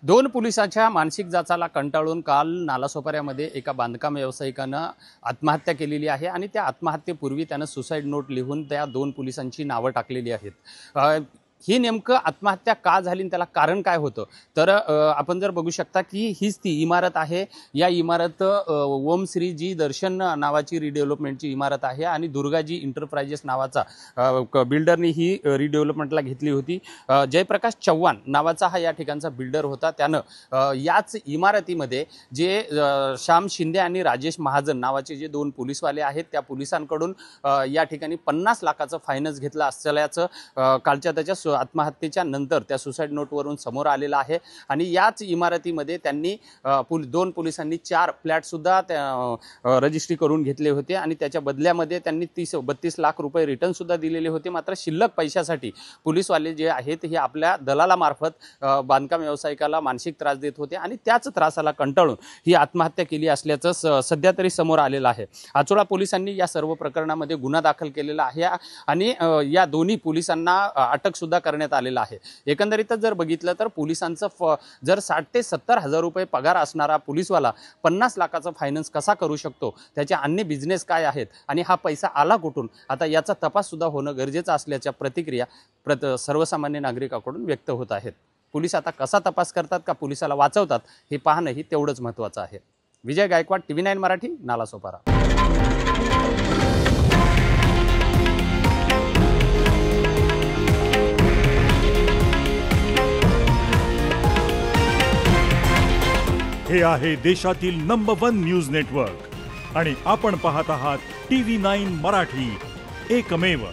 दोन पोलिसांच्या मानसिक जाचाला कंटाळून काल नालासोपाऱ्यामध्ये एका बांधकाम व्यावसायिकानं आत्महत्या केलेली आहे आणि त्या आत्महत्येपूर्वी त्यानं सुसाईड नोट लिहून त्या दोन पोलिसांची नावं टाकलेली आहेत। ही नेमकं आत्महत्या का झाली आणि त्याला कारण काय होतं तर आपण जर बघू शकता की हीच ती इमारत आहे। या इमारत ओम श्री जी दर्शन नावाची रिडेव्हलपमेंटची इमारत आहे आणि दुर्गाजी इंटरप्राइजेस नावाचा बिल्डरनी ही रिडेव्हलपमेंटला घेतली होती। जयप्रकाश चव्हाण नावाचा हा या ठिकाणचा बिल्डर होता। त्यानं याच इमारतीमध्ये जे श्याम शिंदे आणि राजेश महाजन नावाचे जे दोन पोलीसवाले आहेत त्या पोलिसांकडून या ठिकाणी 50 लाखाचं फायनान्स घेतला असल्याचं कालच्या त्याच्या आत्महत्येच्या नंतर त्या सुसाईड नोटवरून समोर आलेलं आहे। आणि याच इमारतीमध्ये त्यांनी दोन पोलिसांनी 4 फ्लॅट सुद्धा रजिस्ट्री करून घेतले होते आणि त्याच्या बदल्यामध्ये त्यांनी 32 लाख रुपये रिटर्न सुद्धा दिलेले होते। मात्र शिल्लक पैशासाठी पोलीसवाले जे आहेत हे आपल्या दलालामार्फत बांधकाम व्यावसायिकाला मानसिक त्रास देत होते आणि त्याच त्रासाला कंटाळून ही आत्महत्या केली असल्याचं सध्या तरी समोर आलेलं आहे। आचोळा पोलिसांनी या सर्व प्रकरणामध्ये गुन्हा दाखल केलेला आहे आणि या दोन्ही पोलिसांना अटक सुद्धा करण्यात आलेला आहे। एकंदरीतच जर बघितलं तर पोलिसांचं जर 60 ते 70 हजार रुपये पगार असणारा पोलीसवाला 50 लाखाचा फायनान्स कसा करू शकतो, त्याचे अन्य बिझनेस काय आहेत आणि हा पैसा आला कुठून, आता याचा तपास सुद्धा होणं गरजेचं असल्याच्या प्रतिक्रिया सर्वसामान्य नागरिकांकडून व्यक्त होत आहेत। पोलीस आता कसा तपास करतात का पोलिसाला वाचवतात हे पाहणंही तेवढंच महत्त्वाचं आहे। विजय गायकवाड, TV9 मराठी, नालासोपारा। हे आहे देशातील नंबर 1 न्यूज नेटवर्क आणि आपण पाहत आहात TV9 मराठी, एकमेव।